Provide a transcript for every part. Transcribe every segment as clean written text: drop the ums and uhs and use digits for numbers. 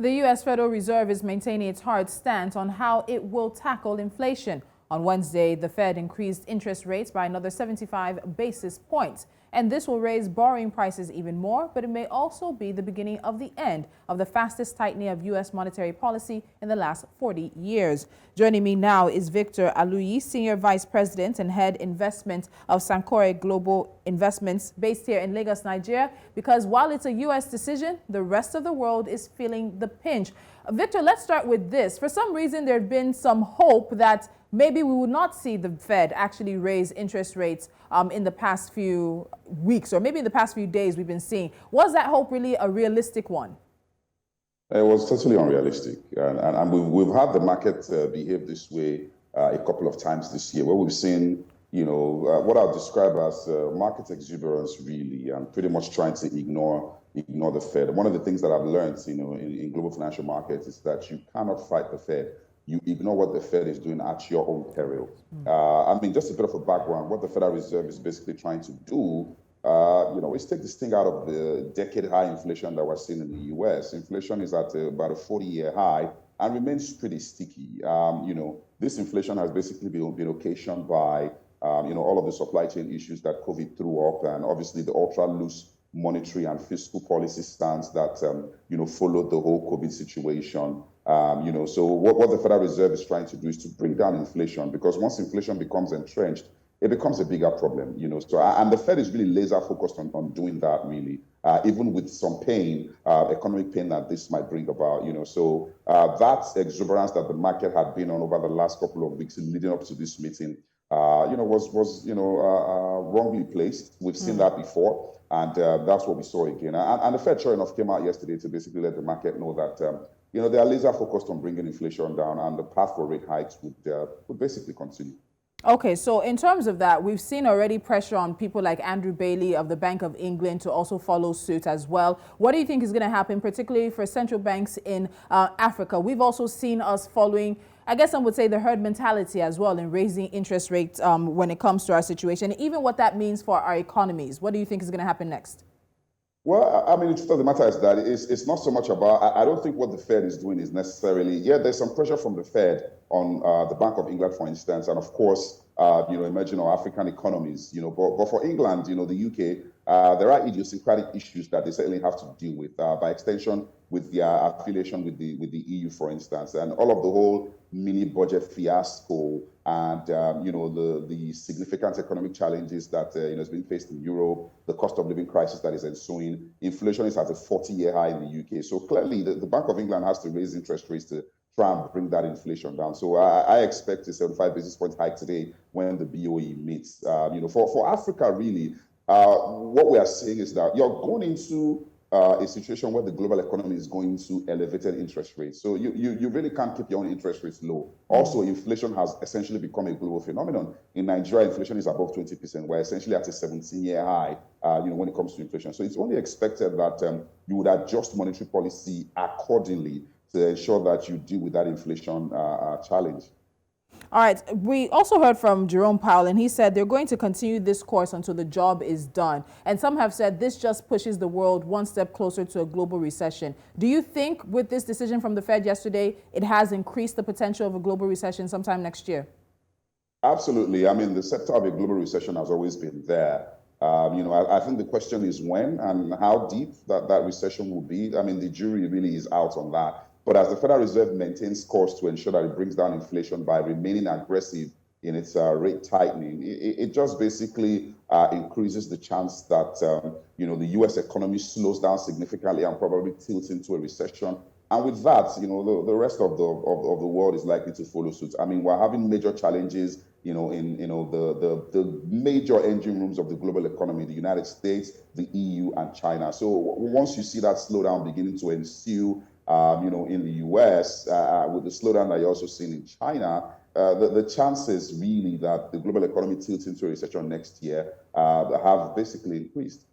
The U.S. Federal Reserve is maintaining its hard stance on how it will tackle inflation. On Wednesday, the Fed increased interest rates by another 75 basis points. And this will raise borrowing prices even more, but it may also be the beginning of the end of the fastest tightening of U.S. monetary policy in the last 40 years. Joining me now is Victor Aluyi, Senior Vice President and Head Investment of Sankore Global Investments, based here in Lagos, Nigeria, because while it's a U.S. decision, the rest of the world is feeling the pinch. Victor, let's start with this. For some reason, there had been some hope that maybe we would not see the Fed actually raise interest rates in the past few weeks, or maybe in the past few days we've been seeing. Was that hope really a realistic one? It was totally unrealistic. And we've had the market behave this way a couple of times this year, where we've seen, what I'll describe as market exuberance, really, and pretty much trying to ignore the Fed. One of the things that I've learned, in global financial markets is that you cannot fight the Fed. You ignore what the Fed is doing at your own peril. Just a bit of a background, what the Federal Reserve is basically trying to do, is take the sting out of the decade-high inflation that we're seeing in the U.S. Inflation is at about a 40-year high and remains pretty sticky. This inflation has basically been occasioned by, all of the supply chain issues that COVID threw up, and obviously the ultra-loose monetary and fiscal policy stance that, followed the whole COVID situation. So what the Federal Reserve is trying to do is to bring down inflation, because once inflation becomes entrenched, it becomes a bigger problem, and the Fed is really laser focused on doing that, really, even with some pain, economic pain that this might bring about, So that exuberance that the market had been on over the last couple of weeks leading up to this meeting, was wrongly placed. We've seen that before, and that's what we saw again. And the Fed, sure enough, came out yesterday to basically let the market know that, they are laser focused on bringing inflation down, and the path for rate hikes would basically continue. Okay, so in terms of that, we've seen already pressure on people like Andrew Bailey of the Bank of England to also follow suit as well. What do you think is going to happen, particularly for central banks in Africa? We've also seen us following, I guess some would say, the herd mentality as well in raising interest rates when it comes to our situation, even what that means for our economies. What do you think is going to happen next? Well, the truth of the matter is that it's not so much about, I don't think what the Fed is doing is necessarily, there's some pressure from the Fed on the Bank of England, for instance, and of course, emerging or African economies, but for England, the UK, there are idiosyncratic issues that they certainly have to deal with, by extension with their affiliation with the EU, for instance, and all of the whole mini budget fiasco, and the significant economic challenges that is being faced in Europe, the cost of living crisis that is ensuing. Inflation is at a 40-year high in the UK. So clearly, the Bank of England has to raise interest rates to try and bring that inflation down. So I expect a 75 basis point hike today when the BOE meets. For Africa, really, what we are seeing is that you're going into a situation where the global economy is going to elevated interest rates. So you really can't keep your own interest rates low. Also, inflation has essentially become a global phenomenon. In Nigeria, inflation is above 20%. We're essentially at a 17-year high, when it comes to inflation. So it's only expected that you would adjust monetary policy accordingly to ensure that you deal with that inflation challenge. All right. We also heard from Jerome Powell, and he said they're going to continue this course until the job is done. And some have said this just pushes the world one step closer to a global recession. Do you think with this decision from the Fed yesterday, it has increased the potential of a global recession sometime next year? Absolutely. The sector of a global recession has always been there. I think the question is when and how deep that recession will be. The jury really is out on that. But as the Federal Reserve maintains course to ensure that it brings down inflation by remaining aggressive in its rate tightening, it just basically increases the chance that the U.S. economy slows down significantly and probably tilts into a recession. And with that, the rest of the world is likely to follow suit. We're having major challenges, in the major engine rooms of the global economy, the United States, the EU, and China. So once you see that slowdown beginning to ensue, in the U.S., with the slowdown that you're also seeing in China, the chances really that the global economy tilts into a recession next year have basically increased.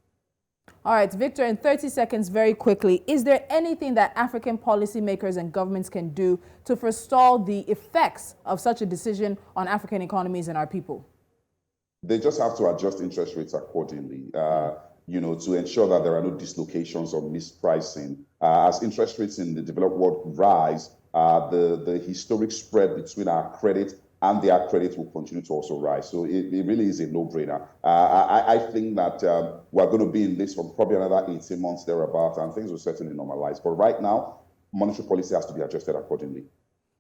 All right, Victor, in 30 seconds, very quickly, is there anything that African policymakers and governments can do to forestall the effects of such a decision on African economies and our people? They just have to adjust interest rates accordingly, to ensure that there are no dislocations or mispricing As interest rates in the developed world rise, the historic spread between our credit and their credit will continue to also rise. So it really is a no-brainer. I think that we're going to be in this for probably another 18 months thereabout, and things will certainly normalize. But right now, monetary policy has to be adjusted accordingly.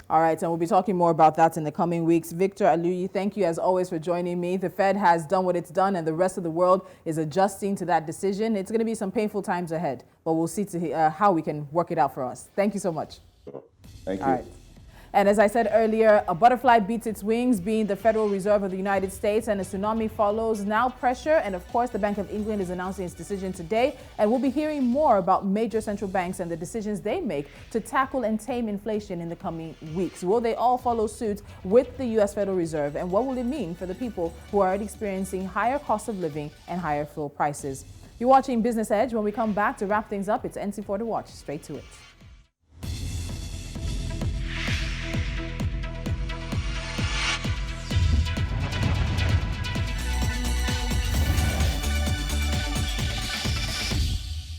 All right, and we'll be talking more about that in the coming weeks. Victor Aluyi, thank you as always for joining me. The Fed has done what it's done, and the rest of the world is adjusting to that decision. It's going to be some painful times ahead, but we'll see how we can work it out for us. Thank you so much. Thank you. All right. And as I said earlier, a butterfly beats its wings, being the Federal Reserve of the United States, and a tsunami follows. Now pressure, and of course the Bank of England is announcing its decision today, and we'll be hearing more about major central banks and the decisions they make to tackle and tame inflation in the coming weeks. Will they all follow suit with the U.S. Federal Reserve, and what will it mean for the people who are already experiencing higher cost of living and higher fuel prices? You're watching Business Edge. When we come back to wrap things up, it's NC4 to watch. Straight to it.